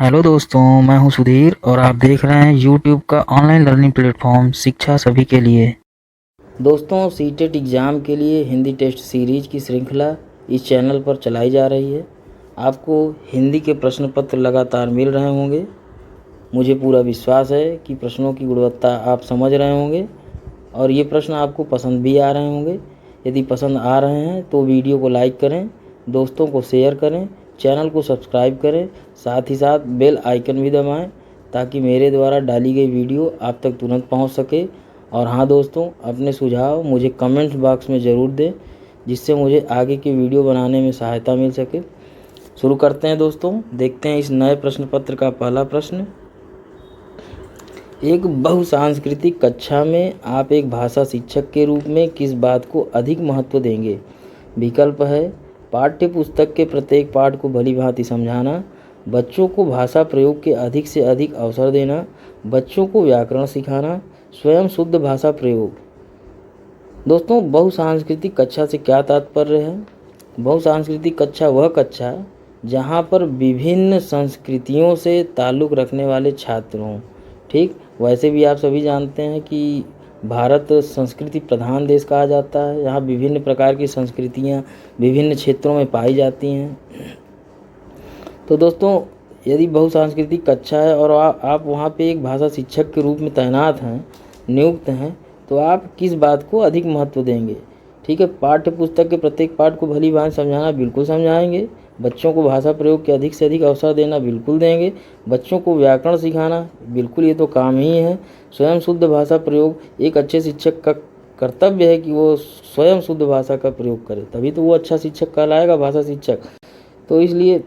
Hello दोस्तों, मैं हूं सुधीर और आप देख रहे हैं यूट्यूब का ऑनलाइन लर्निंग प्लेटफॉर्म शिक्षा सभी के लिए। दोस्तों, सीटेट एग्ज़ाम के लिए हिंदी टेस्ट सीरीज की श्रृंखला इस चैनल पर चलाई जा रही है। आपको हिंदी के प्रश्न पत्र लगातार मिल रहे होंगे। मुझे पूरा विश्वास है कि प्रश्नों की गुणवत्ता आप समझ रहे होंगे और ये प्रश्न आपको पसंद भी आ रहे होंगे। यदि पसंद आ रहे हैं तो वीडियो को लाइक करें, दोस्तों को शेयर करें, चैनल को सब्सक्राइब करें, साथ ही साथ बेल आइकन भी दबाएं ताकि मेरे द्वारा डाली गई वीडियो आप तक तुरंत पहुंच सके। और हाँ दोस्तों, अपने सुझाव मुझे कमेंट बॉक्स में ज़रूर दें, जिससे मुझे आगे की वीडियो बनाने में सहायता मिल सके। शुरू करते हैं दोस्तों, देखते हैं इस नए प्रश्न पत्र का पहला प्रश्न। एक बहुसांस्कृतिक कक्षा में आप एक भाषा शिक्षक के रूप में किस बात को अधिक महत्व देंगे? विकल्प है पाठ्य पुस्तक के प्रत्येक पाठ को भलीभांति समझाना, बच्चों को भाषा प्रयोग के अधिक से अधिक अवसर देना, बच्चों को व्याकरण सिखाना, स्वयं शुद्ध भाषा प्रयोग। दोस्तों, बहुसांस्कृतिक कक्षा से क्या तात्पर्य है? बहुसांस्कृतिक कक्षा वह कक्षा जहाँ पर विभिन्न संस्कृतियों से ताल्लुक़ रखने वाले छात्र हों। ठीक, वैसे भी आप सभी जानते हैं कि भारत संस्कृति प्रधान देश कहा जाता है। यहाँ विभिन्न प्रकार की संस्कृतियाँ विभिन्न क्षेत्रों में पाई जाती हैं। तो दोस्तों, यदि बहुसांस्कृतिक कक्षा है और आप वहाँ पे एक भाषा शिक्षक के रूप में तैनात हैं, नियुक्त हैं, तो आप किस बात को अधिक महत्व देंगे? ठीक है, पाठ्य पुस्तक के प्रत्येक पाठ को भली भांति समझाना, बिल्कुल समझाएंगे। बच्चों को भाषा प्रयोग के अधिक से अधिक अवसर देना, बिल्कुल देंगे। बच्चों को व्याकरण सिखाना, बिल्कुल, ये तो काम ही है। स्वयं शुद्ध भाषा प्रयोग, एक अच्छे शिक्षक का कर्तव्य है कि वो स्वयं शुद्ध भाषा का प्रयोग करे, तभी तो वो अच्छा शिक्षक कहलाएगा, भाषा शिक्षक। तो इसलिए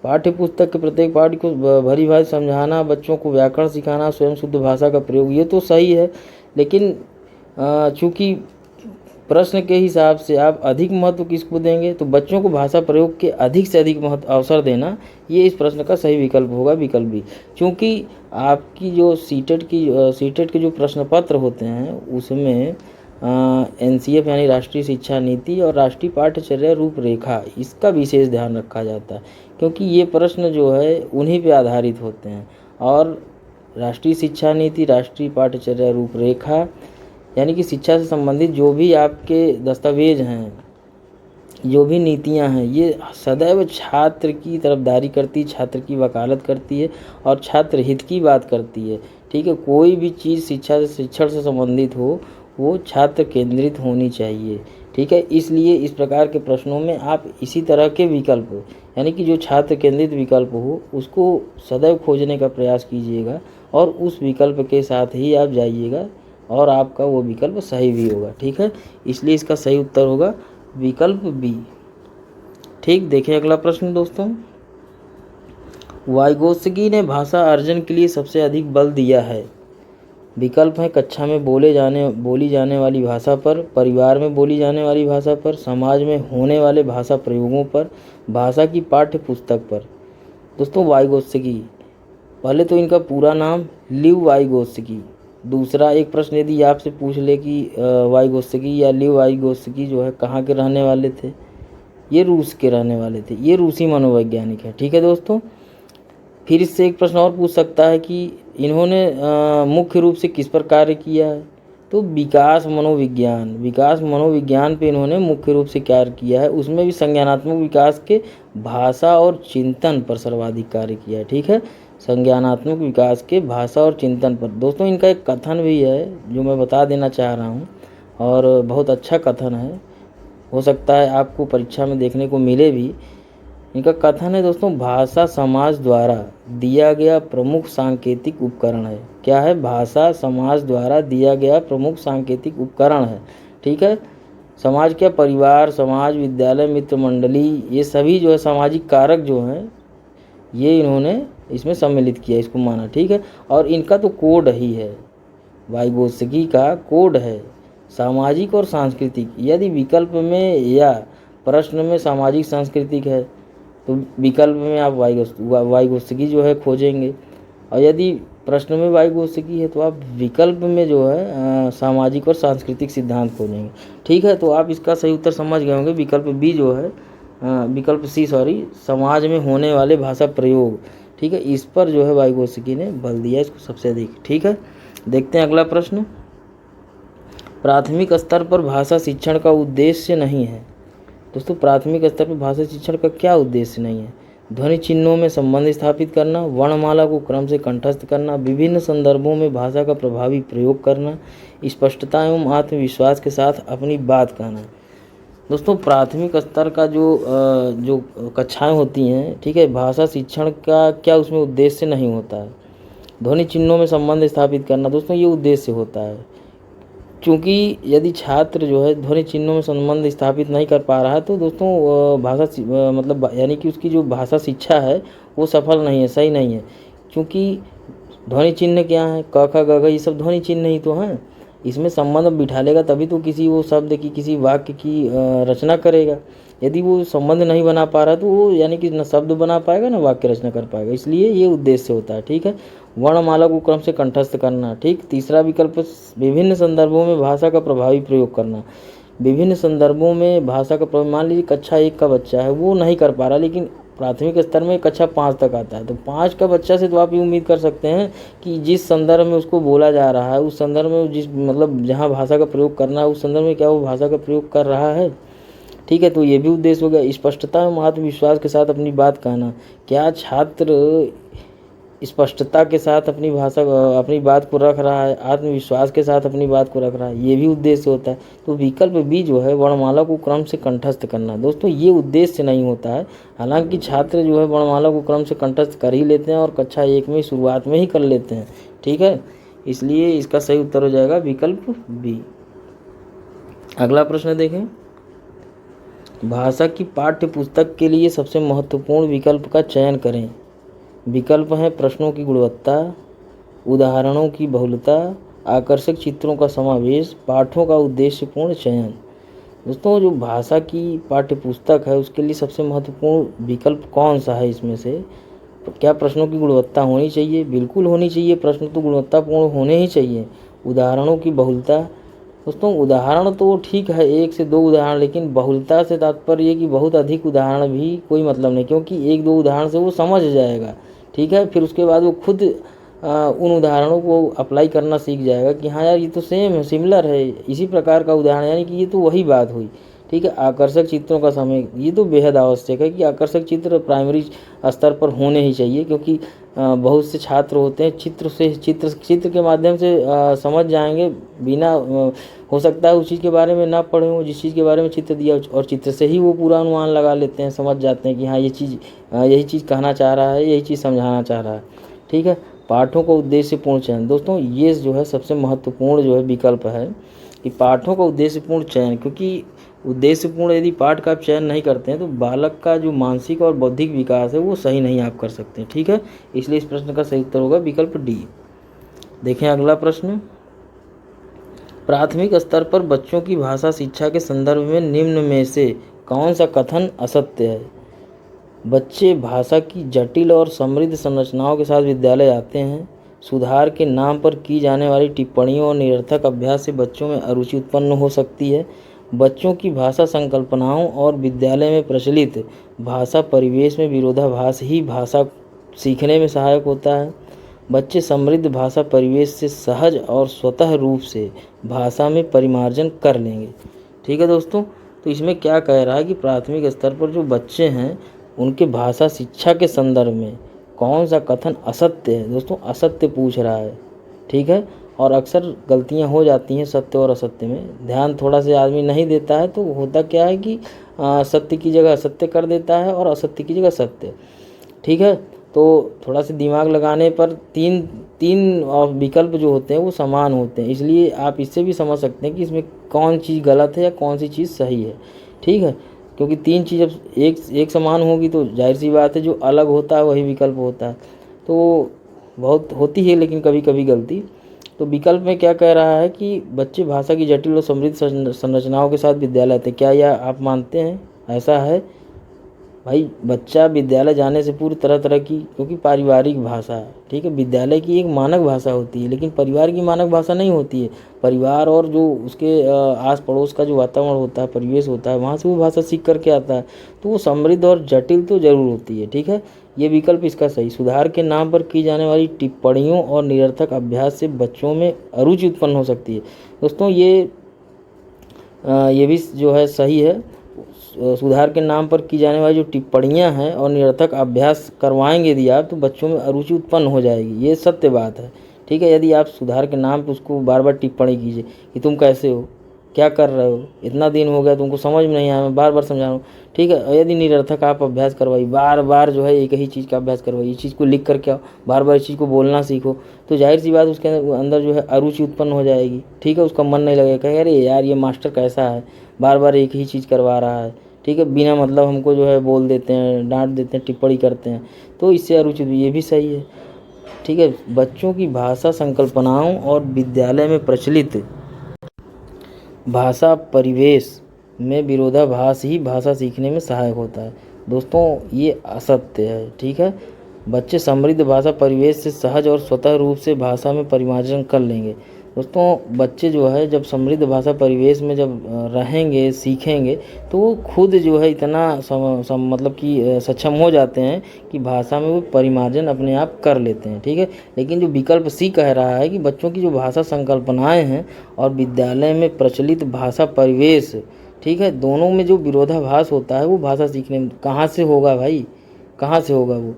पाठ्य पुस्तक के प्रत्येक पाठ को भली भांति समझाना, बच्चों को व्याकरण सिखाना, स्वयं शुद्ध भाषा का प्रयोग, ये तो सही है। लेकिन चूँकि प्रश्न के हिसाब से आप अधिक महत्व किसको देंगे, तो बच्चों को भाषा प्रयोग के अधिक से अधिक महत्व अवसर देना, ये इस प्रश्न का सही विकल्प होगा, विकल्प बी। क्योंकि आपकी जो सीटेट के जो प्रश्न पत्र होते हैं उसमें NCF यानी राष्ट्रीय शिक्षा नीति और राष्ट्रीय पाठ्यचर्या रूपरेखा, इसका विशेष ध्यान रखा जाता है, क्योंकि ये प्रश्न जो है उन्हीं पे आधारित होते हैं। और राष्ट्रीय शिक्षा नीति, राष्ट्रीय पाठ्यचर्या रूपरेखा यानी कि शिक्षा से संबंधित जो भी आपके दस्तावेज हैं, जो भी नीतियां हैं, ये सदैव छात्र की तरफदारी करती है, छात्र की वकालत करती है और छात्र हित की बात करती है। ठीक है, कोई भी चीज़ शिक्षण से संबंधित हो वो छात्र केंद्रित होनी चाहिए। ठीक है, इसलिए इस प्रकार के प्रश्नों में आप इसी तरह के विकल्प, यानी कि जो छात्र केंद्रित विकल्प हो, उसको सदैव खोजने का प्रयास कीजिएगा और उस विकल्प के साथ ही आप जाइएगा और आपका वो विकल्प सही भी होगा। ठीक है, इसलिए इसका सही उत्तर होगा विकल्प बी। ठीक, देखें अगला प्रश्न दोस्तों। वाइगोत्स्की ने भाषा अर्जन के लिए सबसे अधिक बल दिया है। विकल्प है कक्षा में बोली जाने वाली भाषा पर, परिवार में बोली जाने वाली भाषा पर, समाज में होने वाले भाषा प्रयोगों पर, भाषा की पाठ्य पुस्तक पर। दोस्तों, वाइगोत्स्की, पहले तो इनका पूरा नाम लिव वाइगोत्स्की। दूसरा, एक प्रश्न यदि आपसे पूछ ले कि वाइगोत्स्की या लिव वाइगोत्स्की जो है कहाँ के रहने वाले थे, ये रूस के रहने वाले थे, ये रूसी मनोवैज्ञानिक है। ठीक है दोस्तों, फिर इससे एक प्रश्न और पूछ सकता है कि इन्होंने मुख्य रूप से किस पर कार्य किया है, तो विकास मनोविज्ञान पे इन्होंने मुख्य रूप से कार्य किया है। उसमें भी संज्ञानात्मक विकास के भाषा और चिंतन पर सर्वाधिक कार्य किया है। ठीक है, संज्ञानात्मक विकास के भाषा और चिंतन पर। दोस्तों, इनका एक कथन भी है जो मैं बता देना चाह रहा हूँ और बहुत अच्छा कथन है, हो सकता है आपको परीक्षा में देखने को मिले भी। इनका कथन है दोस्तों, भाषा समाज द्वारा दिया गया प्रमुख सांकेतिक उपकरण है। क्या है? भाषा समाज द्वारा दिया गया प्रमुख सांकेतिक उपकरण है। ठीक है, समाज क्या, परिवार, समाज, विद्यालय, मित्र मंडली, ये सभी जो है सामाजिक कारक जो हैं, ये इन्होंने इसमें सम्मिलित किया, इसको माना। ठीक है, और इनका तो कोड ही है, वाइगोत्स्की का कोड है सामाजिक और सांस्कृतिक। यदि विकल्प में या प्रश्न में सामाजिक सांस्कृतिक है तो विकल्प में आप वाइगोत्स्की जो है खोजेंगे, और यदि प्रश्न में वाइगोत्स्की है तो आप विकल्प में जो है सामाजिक और सांस्कृतिक सिद्धांत खोजेंगे। ठीक है, तो आप इसका सही उत्तर समझ गए होंगे, विकल्प बी जो है, विकल्प सी सॉरी, समाज में होने वाले भाषा प्रयोग। ठीक है, इस पर जो है वाइगोत्स्की ने बल दिया इसको सबसे अधिक। ठीक है, देखते हैं अगला प्रश्न। प्राथमिक स्तर पर भाषा शिक्षण का उद्देश्य नहीं है। दोस्तों प्राथमिक स्तर पर भाषा शिक्षण का क्या उद्देश्य नहीं है? ध्वनि चिन्हों में संबंध स्थापित करना, वर्णमाला को क्रम से कंठस्थ करना, विभिन्न संदर्भों में भाषा का प्रभावी प्रयोग करना, स्पष्टता एवं आत्मविश्वास के साथ अपनी बात कहना। दोस्तों प्राथमिक स्तर का जो कक्षाएं होती हैं, ठीक है, भाषा शिक्षण का क्या उसमें उद्देश्य नहीं होता है? ध्वनि चिन्हों में संबंध स्थापित करना, दोस्तों ये उद्देश्य होता है, क्योंकि यदि छात्र जो है ध्वनि चिन्हों में संबंध स्थापित नहीं कर पा रहा है तो दोस्तों मतलब यानी कि उसकी जो भाषा शिक्षा है वो सफल नहीं है, सही नहीं है। क्योंकि ध्वनि चिन्ह क्या है? क ख ग घ, ये सब ध्वनि चिन्ह ही तो हैं। इसमें संबंध बिठा लेगा तभी तो किसी वो शब्द की, किसी वाक्य की रचना करेगा। यदि वो संबंध नहीं बना पा रहा तो वो यानी कि न शब्द बना पाएगा ना वाक्य रचना कर पाएगा, इसलिए ये उद्देश्य होता है। ठीक है, वर्णमाला को क्रम से कंठस्थ करना। ठीक, तीसरा विकल्प विभिन्न संदर्भों में भाषा का प्रभावी प्रयोग करना। विभिन्न संदर्भों में भाषा का प्रयोग, मान लीजिए कक्षा 1 का बच्चा है वो नहीं कर पा रहा, लेकिन प्राथमिक स्तर में कक्षा 5 तक आता है, तो 5 का बच्चा से तो आप ये उम्मीद कर सकते हैं कि जिस संदर्भ में उसको बोला जा रहा है उस संदर्भ में जिस मतलब जहाँ भाषा का प्रयोग करना है उस संदर्भ में क्या वो भाषा का प्रयोग कर रहा है। ठीक है, तो ये भी उद्देश्य हो गया। स्पष्टता एवं आत्मविश्वास के साथ अपनी बात कहना, क्या छात्र स्पष्टता के साथ अपनी बात को रख रहा है, आत्मविश्वास के साथ अपनी बात को रख रहा है, ये भी उद्देश्य होता है। तो विकल्प बी जो है वर्णमाला को क्रम से कंठस्थ करना, दोस्तों ये उद्देश्य नहीं होता है। हालांकि छात्र जो है वर्णमाला को क्रम से कंठस्थ कर ही लेते हैं और कक्षा 1 में शुरुआत में ही कर लेते हैं। ठीक है, इसलिए इसका सही उत्तर हो जाएगा विकल्प बी। अगला प्रश्न देखें, भाषा की पाठ्य पुस्तक के लिए सबसे महत्वपूर्ण विकल्प का चयन करें। विकल्प हैं प्रश्नों की गुणवत्ता, उदाहरणों की बहुलता, आकर्षक चित्रों का समावेश, पाठों का उद्देश्यपूर्ण चयन। दोस्तों जो भाषा की पाठ्य पुस्तक है उसके लिए सबसे महत्वपूर्ण विकल्प कौन सा है इसमें से? क्या प्रश्नों की गुणवत्ता होनी चाहिए? बिल्कुल होनी चाहिए, प्रश्न तो गुणवत्तापूर्ण होने ही चाहिए। उदाहरणों की बहुलता, दोस्तों उदाहरण तो ठीक है 1 से 2 उदाहरण, लेकिन बहुलता से तात्पर्य कि बहुत अधिक उदाहरण भी कोई मतलब नहीं, क्योंकि 1-2 उदाहरण से वो समझ जाएगा। ठीक है, फिर उसके बाद वो खुद उन उदाहरणों को अप्लाई करना सीख जाएगा कि हाँ यार ये तो सेम है, सिमिलर है, इसी प्रकार का उदाहरण, यानी कि ये तो वही बात हुई। ठीक है, आकर्षक चित्रों का समय, ये तो बेहद आवश्यक है कि आकर्षक चित्र प्राइमरी स्तर पर होने ही चाहिए, क्योंकि बहुत से छात्र होते हैं चित्र के माध्यम से समझ जाएंगे, बिना हो सकता है उस चीज़ के बारे में ना पढ़े हो, जिस चीज़ के बारे में चित्र दिया और चित्र से ही वो पूरा अनुमान लगा लेते हैं, समझ जाते हैं कि हाँ ये चीज़ यही चीज़ कहना चाह रहा है, यही चीज़ समझाना चाह रहा है। ठीक है, पाठों का उद्देश्यपूर्ण चयन, दोस्तों ये जो है सबसे महत्वपूर्ण जो है विकल्प है कि पाठों का उद्देश्यपूर्ण चयन, क्योंकि उद्देश्यपूर्ण यदि पाठ का आप चयन नहीं करते हैं तो बालक का जो मानसिक और बौद्धिक विकास है वो सही नहीं आप कर सकते। ठीक है, इसलिए इस प्रश्न का सही उत्तर होगा विकल्प डी। देखें अगला प्रश्न, प्राथमिक स्तर पर बच्चों की भाषा शिक्षा के संदर्भ में निम्न में से कौन सा कथन असत्य है? बच्चे भाषा की जटिल और समृद्ध संरचनाओं के साथ विद्यालय आते हैं। सुधार के नाम पर की जाने वाली टिप्पणियों और निरर्थक अभ्यास से बच्चों में अरुचि उत्पन्न हो सकती है। बच्चों की भाषा संकल्पनाओं और विद्यालय में प्रचलित भाषा परिवेश में विरोधाभास ही भाषा सीखने में सहायक होता है। बच्चे समृद्ध भाषा परिवेश से सहज और स्वतः रूप से भाषा में परिमार्जन कर लेंगे। ठीक है दोस्तों, तो इसमें क्या कह रहा है कि प्राथमिक स्तर पर जो बच्चे हैं उनके भाषा शिक्षा के संदर्भ में कौन सा कथन असत्य है? दोस्तों असत्य पूछ रहा है। ठीक है, और अक्सर गलतियां हो जाती हैं सत्य और असत्य में, ध्यान थोड़ा सा आदमी नहीं देता है तो होता क्या है कि सत्य की जगह असत्य कर देता है और असत्य की जगह सत्य। ठीक है, तो थोड़ा सा दिमाग लगाने पर तीन विकल्प जो होते हैं वो समान होते हैं, इसलिए आप इससे भी समझ सकते हैं कि इसमें कौन चीज़ गलत है या कौन सी चीज़ सही है। ठीक है, क्योंकि 3 चीज़ जब एक समान होगी तो जाहिर सी बात है जो अलग होता है वही विकल्प होता है, तो बहुत होती है लेकिन कभी कभी गलती। तो विकल्प में क्या कह रहा है कि बच्चे भाषा की जटिल और समृद्ध संरचनाओं के साथ विद्यालय आते हैं। क्या यह आप मानते हैं ऐसा है? भाई बच्चा विद्यालय जाने से पूरी तरह की, क्योंकि पारिवारिक भाषा है, ठीक है, विद्यालय की एक मानक भाषा होती है लेकिन परिवार की मानक भाषा नहीं होती है। परिवार और जो उसके आस पड़ोस का जो वातावरण होता है, परिवेश होता है, वहाँ से वो भाषा सीख करके आता है, तो वो समृद्ध और जटिल तो ज़रूर होती है। ठीक है, ये विकल्प इसका सही। सुधार के नाम पर की जाने वाली टिप्पणियों और निरर्थक अभ्यास से बच्चों में अरुचि उत्पन्न हो सकती है। दोस्तों ये भी जो है सही है। सुधार के नाम पर की जाने वाली जो टिप्पणियां हैं और निरर्थक अभ्यास करवाएंगे यदि आप, तो बच्चों में अरुचि उत्पन्न हो जाएगी, ये सत्य बात है। ठीक है, यदि आप सुधार के नाम पर उसको बार बार टिप्पणी कीजिए कि तुम कैसे हो, क्या कर रहे हो, इतना दिन हो गया तुमको समझ में नहीं आया, मैं बार बार समझा रहा हूँ। ठीक है, और यदि निरर्थक आप अभ्यास करवाइए, बार बार जो है एक ही चीज़ का अभ्यास करवाइए, इस चीज़ को लिख करके आओ, बार बार इस चीज़ को बोलना सीखो, तो जाहिर सी बात उसके अंदर जो है अरुचि उत्पन्न हो जाएगी। ठीक है, उसका मन नहीं लगेगा, कहेगा अरे यार ये मास्टर कैसा है, बार बार एक ही चीज़ करवा रहा है। ठीक है, बिना मतलब हमको जो है बोल देते हैं, डांट देते हैं, टिप्पणी करते हैं, तो इससे अरुचि, ये भी सही है। ठीक है, बच्चों की भाषा संकल्पनाओं और विद्यालय में प्रचलित भाषा परिवेश में विरोधाभास ही भाषा सीखने में सहायक होता है। दोस्तों ये असत्य है। ठीक है, बच्चे समृद्ध भाषा परिवेश से सहज और स्वतः रूप से भाषा में परिमार्जन कर लेंगे। दोस्तों बच्चे जो है जब समृद्ध भाषा परिवेश में जब रहेंगे, सीखेंगे, तो वो खुद जो है इतना मतलब कि सक्षम हो जाते हैं कि भाषा में वो परिमार्जन अपने आप कर लेते हैं। ठीक है, लेकिन जो विकल्प सी कह रहा है कि बच्चों की जो भाषा संकल्पनाएं हैं और विद्यालय में प्रचलित भाषा परिवेश, ठीक है, दोनों में जो विरोधाभास होता है वो भाषा सीखने में कहाँ से होगा भाई, कहाँ से होगा वो।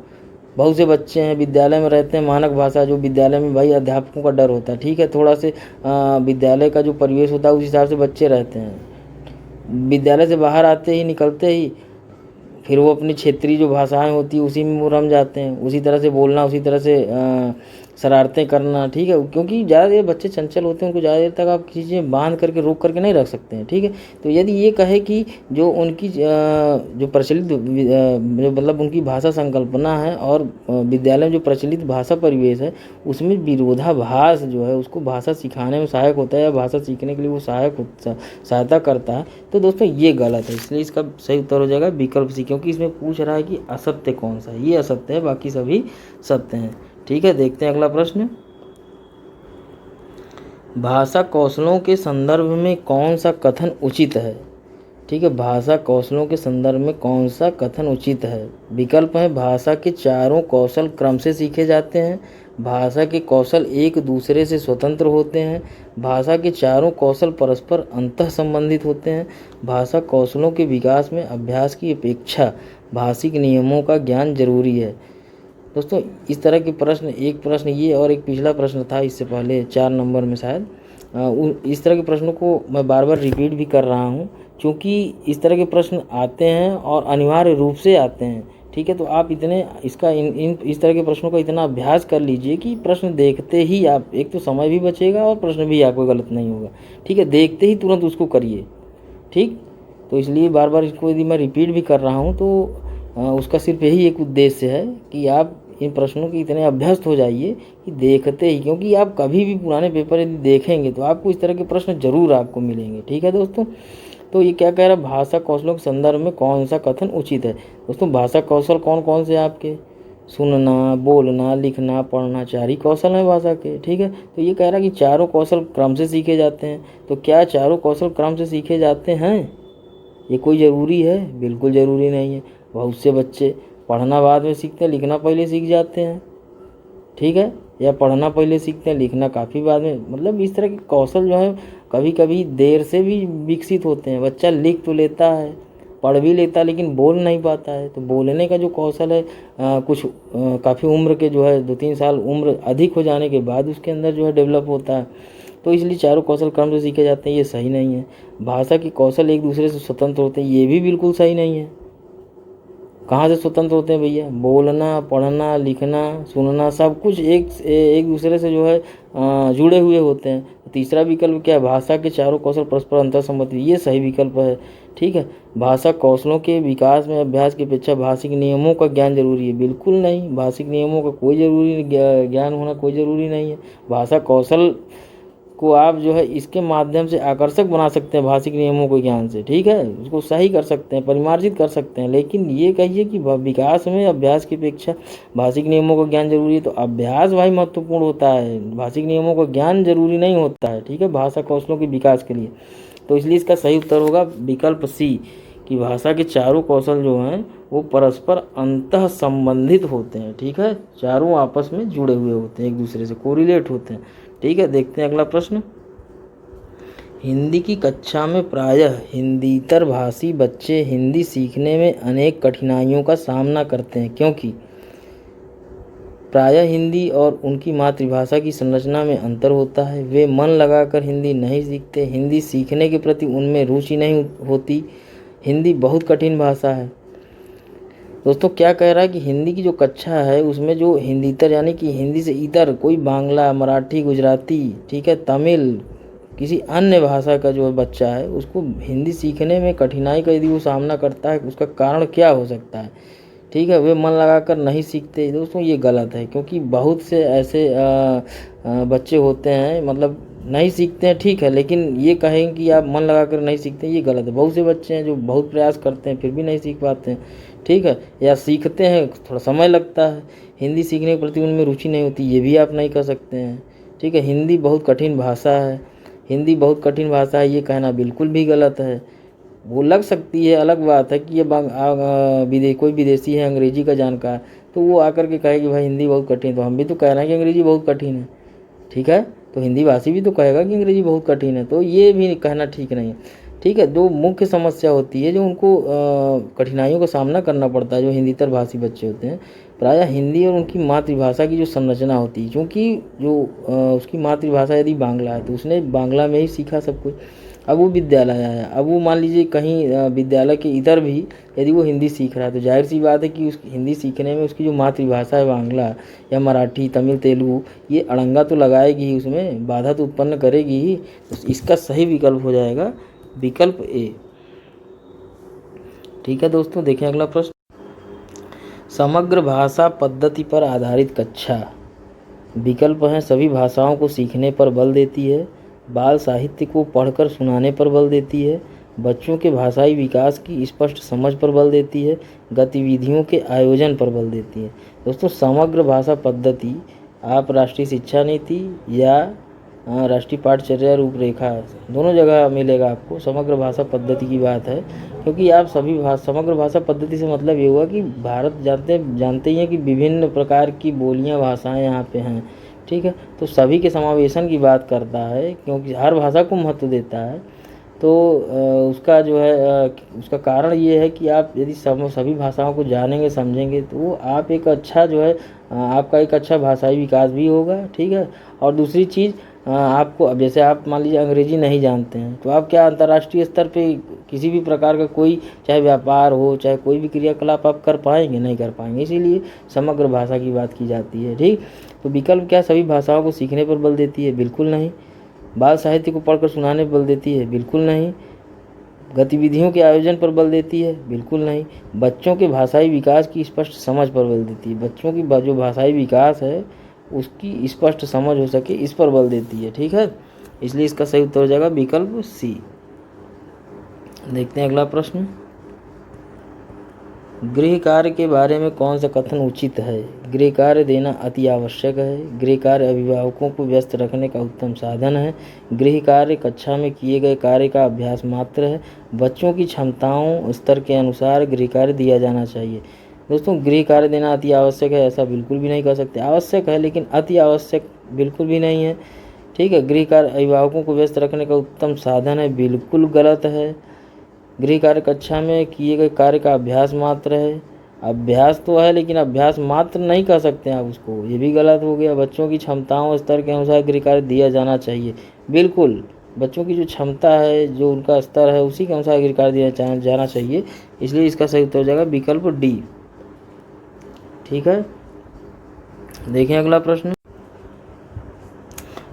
बहुत से बच्चे हैं विद्यालय में रहते हैं, मानक भाषा जो विद्यालय में भाई अध्यापकों का डर होता है। ठीक है, थोड़ा से विद्यालय का जो परिवेश होता है उस हिसाब से बच्चे रहते हैं। विद्यालय से बाहर आते ही, निकलते ही फिर वो अपनी क्षेत्रीय जो भाषाएं होती है उसी में वो रम जाते हैं, उसी तरह से बोलना, उसी तरह से शरारतें करना। ठीक है, क्योंकि ज़्यादा देर बच्चे चंचल होते हैं, उनको ज़्यादा देर तक आप किसी चीज़ में बांध करके रोक करके नहीं रख सकते हैं। ठीक है, तो यदि ये कहे कि जो उनकी जो प्रचलित जो मतलब उनकी भाषा संकल्पना है और विद्यालय में जो प्रचलित भाषा परिवेश है उसमें विरोधाभास जो है उसको भाषा सिखाने में सहायक होता है या भाषा सीखने के लिए वो सहायता करता है, तो दोस्तों ये गलत है। इसलिए इसका सही उत्तर हो जाएगा विकल्प सी, क्योंकि इसमें पूछ रहा है कि असत्य कौन सा है। ये असत्य है, बाकी सभी सत्य हैं। ठीक है, देखते हैं अगला प्रश्न। भाषा कौशलों के संदर्भ में कौन सा कथन उचित है। ठीक है, भाषा कौशलों के संदर्भ में कौन सा कथन उचित है। विकल्प है, भाषा के चारों कौशल क्रम से सीखे जाते हैं, भाषा के कौशल एक दूसरे से स्वतंत्र होते हैं, भाषा के चारों कौशल परस्पर अंतः संबंधित होते हैं, भाषा कौशलों के विकास में अभ्यास की अपेक्षा भाषिक नियमों का ज्ञान जरूरी है। दोस्तों इस तरह के प्रश्न, एक प्रश्न ये और एक पिछला प्रश्न था इससे पहले 4 नंबर में शायद, इस तरह के प्रश्नों को मैं बार बार रिपीट भी कर रहा हूँ क्योंकि इस तरह के प्रश्न आते हैं और अनिवार्य रूप से आते हैं। ठीक है, तो आप इतने इसका इस तरह के प्रश्नों का इतना अभ्यास कर लीजिए कि प्रश्न देखते ही आप, एक तो समय भी बचेगा और प्रश्न भी आपको गलत नहीं होगा। ठीक है, देखते ही तुरंत उसको करिए। ठीक, तो इसलिए बार बार इसको यदि मैं रिपीट भी कर रहा हूँ तो उसका सिर्फ यही एक उद्देश्य है कि आप इन प्रश्नों की इतने अभ्यस्त हो जाइए कि देखते ही, क्योंकि आप कभी भी पुराने पेपर यदि देखेंगे तो आपको इस तरह के प्रश्न जरूर आपको मिलेंगे। ठीक है दोस्तों, तो ये क्या कह रहा है, भाषा कौशलों के संदर्भ में कौन सा कथन उचित है। दोस्तों भाषा कौशल कौन कौन से आपके, सुनना, बोलना, लिखना, पढ़ना, 4 ही कौशल हैं भाषा के। ठीक है, तो ये कह रहा है कि चारों कौशल क्रम से सीखे जाते हैं। तो क्या चारों कौशल क्रम से सीखे जाते हैं, ये कोई ज़रूरी है? बिल्कुल ज़रूरी नहीं है। बहुत से बच्चे पढ़ना बाद में सीखते हैं, लिखना पहले सीख जाते हैं। ठीक है, या पढ़ना पहले सीखते हैं, लिखना काफ़ी बाद में। मतलब इस तरह के कौशल जो है कभी कभी देर से भी विकसित होते हैं। बच्चा लिख तो लेता है, पढ़ भी लेता है, लेकिन बोल नहीं पाता है। तो बोलने का जो कौशल है कुछ काफ़ी उम्र के जो है 2-3 साल उम्र अधिक हो जाने के बाद उसके अंदर जो है डेवलप होता है। तो इसलिए चारों कौशल क्रम से सीखे जाते हैं, ये सही नहीं है। भाषा के कौशल एक दूसरे से स्वतंत्र होते हैं, ये भी बिल्कुल सही नहीं है। कहाँ से स्वतंत्र होते हैं भैया? बोलना, पढ़ना, लिखना, सुनना, सब कुछ एक दूसरे से जो है जुड़े हुए होते हैं। तीसरा विकल्प क्या है, भाषा के चारों कौशल परस्पर अंतर संबंधित, ये सही विकल्प है। ठीक है, भाषा कौशलों के विकास में अभ्यास की अपेक्षा भाषिक नियमों का ज्ञान जरूरी है, बिल्कुल नहीं। भाषिक नियमों का कोई जरूरी ज्ञान होना कोई ज़रूरी नहीं है। भाषा कौशल को आप जो है इसके माध्यम से आकर्षक बना सकते हैं, भाषिक नियमों के ज्ञान से। ठीक है, उसको सही कर सकते हैं, परिमार्जित कर सकते हैं। लेकिन ये कहिए कि विकास में अभ्यास की अपेक्षा भाषिक नियमों का ज्ञान जरूरी है, तो अभ्यास भाई महत्वपूर्ण होता है, भाषिक नियमों का ज्ञान जरूरी नहीं होता है। ठीक है, भाषा कौशलों के विकास के लिए। तो इसलिए इसका सही उत्तर होगा विकल्प सी, कि भाषा के चारों कौशल जो हैं वो परस्पर अंतः संबंधित होते हैं। ठीक है, चारों आपस में जुड़े हुए होते हैं, एक दूसरे से कोरिलेट होते हैं। ठीक है, देखते हैं अगला प्रश्न। हिंदी की कक्षा में प्रायः हिंदीतर भाषी बच्चे हिंदी सीखने में अनेक कठिनाइयों का सामना करते हैं, क्योंकि प्रायः हिंदी और उनकी मातृभाषा की संरचना में अंतर होता है। वे मन लगाकर हिंदी नहीं सीखते, हिंदी सीखने के प्रति उनमें रुचि नहीं होती। हिंदी बहुत कठिन भाषा है। दोस्तों क्या कह रहा है कि हिंदी की जो कक्षा है उसमें जो हिंदीतर यानी कि हिंदी से इतर कोई बांग्ला, मराठी, गुजराती, ठीक है, तमिल, किसी अन्य भाषा का जो बच्चा है उसको हिंदी सीखने में कठिनाई का यदि वो सामना करता है, उसका कारण क्या हो सकता है। ठीक है, वे मन लगाकर नहीं सीखते। दोस्तों ये गलत है, क्योंकि बहुत से ऐसे बच्चे होते हैं, मतलब नहीं सीखते हैं, ठीक है, लेकिन ये कहें कि आप मन लगाकर नहीं सीखते, ये गलत है। बहुत से बच्चे हैं जो बहुत प्रयास करते हैं फिर भी नहीं सीख पाते हैं। ठीक है, या सीखते हैं थोड़ा समय लगता है, हिंदी सीखने के प्रति उनमें रुचि नहीं होती, ये भी आप नहीं कर सकते हैं। ठीक है, हिंदी बहुत कठिन भाषा है, हिंदी बहुत कठिन भाषा है, ये कहना बिल्कुल भी गलत है। वो लग सकती है, अलग बात है कि ये कोई विदेशी है, अंग्रेजी का जानकार, तो वो आकर के कहे कि भाई हिंदी बहुत कठिन, तो हम भी तो कह रहे हैं कि अंग्रेजी बहुत कठिन है। ठीक है, तो हिंदी भाषी भी तो कहेगा कि अंग्रेजी बहुत कठिन है, तो ये भी कहना ठीक नहीं है। ठीक है, दो मुख्य समस्या होती है जो उनको कठिनाइयों का सामना करना पड़ता है, जो हिंदीतर भाषी बच्चे होते हैं। प्रायः हिंदी और उनकी मातृभाषा की जो संरचना होती है, क्योंकि जो उसकी मातृभाषा यदि बांग्ला है तो उसने बांग्ला में ही सीखा सब कुछ। अब वो विद्यालय आया, अब वो मान लीजिए कहीं विद्यालय के इधर भी यदि वो हिंदी सीख रहा है तो जाहिर सी बात है कि उस हिंदी सीखने में उसकी जो मातृभाषा है बांग्ला या मराठी, तमिल, तेलुगु, ये अड़ंगा तो लगाएगी ही, उसमें बाधा तो उत्पन्न करेगी ही। तो इसका सही विकल्प हो जाएगा विकल्प ए। ठीक है दोस्तों, देखें अगला प्रश्न। समग्र भाषा पद्धति पर आधारित कक्षा विकल्प हैं सभी भाषाओं को सीखने पर बल देती है, बाल साहित्य को पढ़कर सुनाने पर बल देती है, बच्चों के भाषाई विकास की स्पष्ट समझ पर बल देती है, गतिविधियों के आयोजन पर बल देती है। दोस्तों समग्र भाषा पद्धति आप राष्ट्रीय शिक्षा नीति या राष्ट्रीय पाठचर्या रूपरेखा दोनों जगह मिलेगा आपको। समग्र भाषा पद्धति की बात है, क्योंकि आप समग्र भाषा पद्धति से मतलब ये हुआ कि भारत जानते ही हैं कि विभिन्न प्रकार की बोलियां, भाषाएं यहाँ पे हैं। ठीक है, तो सभी के समावेशन की बात करता है, क्योंकि हर भाषा को महत्व देता है। तो उसका जो है उसका कारण ये है कि आप यदि सभी भाषाओं को जानेंगे, समझेंगे, तो आप एक अच्छा जो है आपका एक अच्छा भाषाई विकास भी होगा। ठीक है, और दूसरी चीज़ आपको, अब जैसे आप मान लीजिए अंग्रेजी नहीं जानते हैं, तो आप क्या अंतर्राष्ट्रीय स्तर पे किसी भी प्रकार का कोई चाहे व्यापार हो, चाहे कोई भी क्रियाकलाप आप कर पाएंगे? नहीं कर पाएंगे। इसीलिए समग्र भाषा की बात की जाती है। ठीक, तो विकल्प क्या सभी भाषाओं को सीखने पर बल देती है? बिल्कुल नहीं। बाल साहित्य को पढ़कर सुनाने पर बल देती है? बिल्कुल नहीं। गतिविधियों के आयोजन पर बल देती है? बिल्कुल नहीं। बच्चों के भाषाई विकास की स्पष्ट समझ पर बल देती है? बच्चों की जो भाषाई विकास है उसकी स्पष्ट समझ हो सके, इस पर बल देती है। ठीक है, इसलिए इसका सही उत्तर हो जाएगा विकल्प सी। देखते हैं अगला प्रश्न। गृह कार्य के बारे में कौन सा कथन उचित है? गृह कार्य देना अति आवश्यक है। गृह कार्य अभिभावकों को व्यस्त रखने का उत्तम साधन है। गृह कार्य कक्षा में किए गए कार्य का अभ्यास मात्र है। बच्चों की क्षमताओं स्तर के अनुसार गृह कार्य दिया जाना चाहिए। दोस्तों गृह कार्य देना अति आवश्यक है ऐसा बिल्कुल भी नहीं कह सकते। आवश्यक है लेकिन अति आवश्यक बिल्कुल भी नहीं है। ठीक है, गृह कार्य अभिभावकों को व्यस्त रखने का उत्तम साधन है, बिल्कुल गलत है। गृह कार्य कक्षा में किए गए कार्य का अभ्यास मात्र है, अभ्यास तो है लेकिन अभ्यास मात्र नहीं कह सकते आप उसको, ये भी गलत हो गया। बच्चों की क्षमताओं स्तर के अनुसार गृह कार्य दिया जाना चाहिए, बिल्कुल बच्चों की जो क्षमता है, जो उनका स्तर है, उसी के अनुसार गृह कार्य दिया जाना चाहिए। इसलिए इसका सही उत्तर हो जाएगा विकल्प डी। ठीक है, देखें अगला प्रश्न।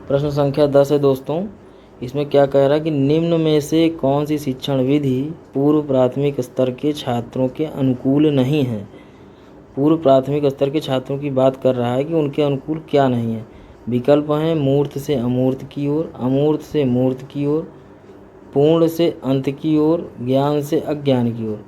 प्रश्न संख्या 10 है दोस्तों। इसमें क्या कह रहा है कि निम्न में से कौन सी शिक्षण विधि पूर्व प्राथमिक स्तर के छात्रों के अनुकूल नहीं है? पूर्व प्राथमिक स्तर के छात्रों की बात कर रहा है कि उनके अनुकूल क्या नहीं है। विकल्प हैं मूर्त से अमूर्त की ओर, अमूर्त से मूर्त की ओर, पूर्ण से अंत की ओर, ज्ञान से अज्ञान की ओर।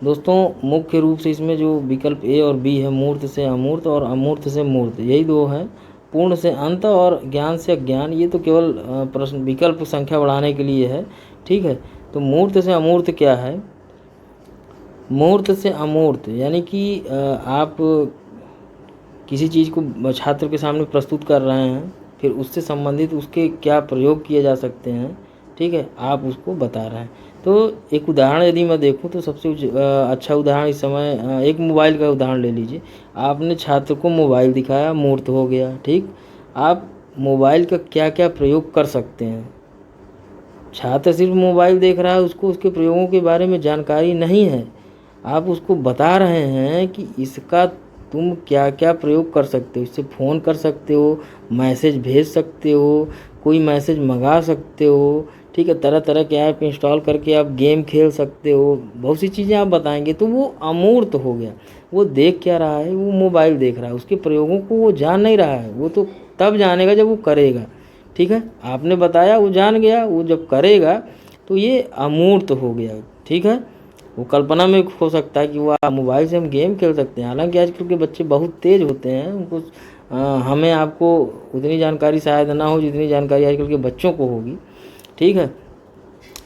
दोस्तों मुख्य रूप से इसमें जो विकल्प ए और बी है, मूर्त से अमूर्त और अमूर्त से मूर्त, यही दो हैं। पूर्ण से अंत और ज्ञान से अज्ञान, ये तो केवल प्रश्न विकल्प संख्या बढ़ाने के लिए है। ठीक है, तो मूर्त से अमूर्त क्या है? मूर्त से अमूर्त यानी कि आप किसी चीज़ को छात्र के सामने प्रस्तुत कर रहे हैं, फिर उससे संबंधित उसके क्या प्रयोग किए जा सकते हैं, ठीक है, आप उसको बता रहे हैं। तो एक उदाहरण यदि मैं देखूं तो सबसे अच्छा उदाहरण इस समय एक मोबाइल का उदाहरण ले लीजिए। आपने छात्र को मोबाइल दिखाया, मूर्त हो गया, ठीक। आप मोबाइल का क्या क्या प्रयोग कर सकते हैं, छात्र सिर्फ मोबाइल देख रहा है, उसको उसके प्रयोगों के बारे में जानकारी नहीं है। आप उसको बता रहे हैं कि इसका तुम क्या क्या प्रयोग कर सकते हो, इससे फ़ोन कर सकते हो, मैसेज भेज सकते हो, कोई मैसेज मंगा सकते हो, ठीक है, तरह तरह के ऐप इंस्टॉल करके आप गेम खेल सकते हो, बहुत सी चीज़ें आप बताएंगे। तो वो अमूर्त हो गया। वो देख क्या रहा है, वो मोबाइल देख रहा है, उसके प्रयोगों को वो जान नहीं रहा है, वो तो तब जानेगा जब वो करेगा, ठीक है। आपने बताया, वो जान गया, वो जब करेगा तो ये अमूर्त हो गया, ठीक है। वो कल्पना में हो सकता है कि वो मोबाइल से हम गेम खेल सकते हैं, हालांकि आजकल के बच्चे बहुत तेज़ होते हैं, उनको हमें आपको उतनी जानकारी शायद ना हो जितनी जानकारी आजकल के बच्चों को होगी, ठीक है।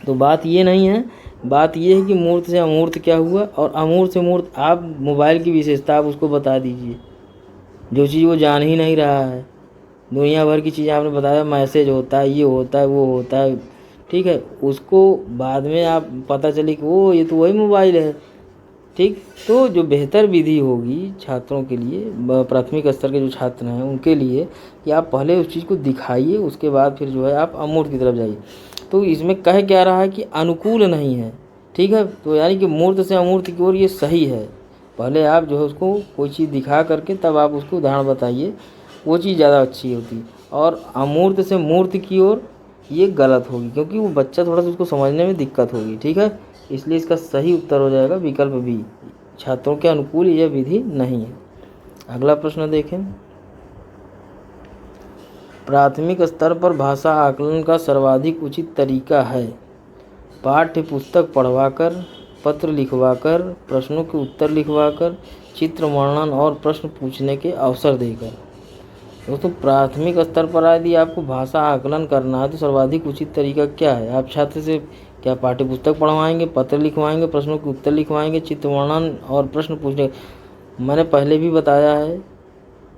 तो बात ये नहीं है, बात ये है कि मूर्त से अमूर्त क्या हुआ, और अमूर्त से मूर्त। आप मोबाइल की विशेषता आप उसको बता दीजिए, जो चीज़ वो जान ही नहीं रहा है। दुनिया भर की चीज़ें आपने बताया, मैसेज होता है, ये होता है, वो होता है, ठीक है। उसको बाद में आप पता चले कि वो ये तो वही मोबाइल है, ठीक। तो जो बेहतर विधि होगी छात्रों के लिए, प्राथमिक स्तर के जो छात्र हैं उनके लिए, कि आप पहले उस चीज़ को दिखाइए, उसके बाद फिर जो है आप अमूर्त की तरफ जाइए। तो इसमें कह क्या रहा है कि अनुकूल नहीं है, ठीक है। तो यानी कि मूर्त से अमूर्त की ओर ये सही है। पहले आप जो है उसको कोई चीज़ दिखा करके तब आप उसको उदाहरण बताइए, वो चीज़ ज़्यादा अच्छी होती। और अमूर्त से मूर्त की ओर ये गलत होगी, क्योंकि वो बच्चा थोड़ा सा उसको समझने में दिक्कत होगी, ठीक है। इसलिए इसका सही उत्तर हो जाएगा विकल्प बी, छात्रों के अनुकूल यह विधि नहीं है। अगला प्रश्न देखें। प्राथमिक स्तर पर भाषा आकलन का सर्वाधिक उचित तरीका है पाठ्य पुस्तक पढ़वाकर, पत्र लिखवाकर, प्रश्नों के उत्तर लिखवाकर, चित्र वर्णन और प्रश्न पूछने के अवसर देकर। दोस्तों, प्राथमिक स्तर पर यदि आपको भाषा आकलन करना है तो सर्वाधिक उचित तरीका क्या है? आप छात्र से क्या पाठ्य पुस्तक पढ़वाएंगे, पत्र लिखवाएंगे, प्रश्नों के उत्तर लिखवाएंगे, चित्र वर्णन और प्रश्न पूछने। मैंने पहले भी बताया है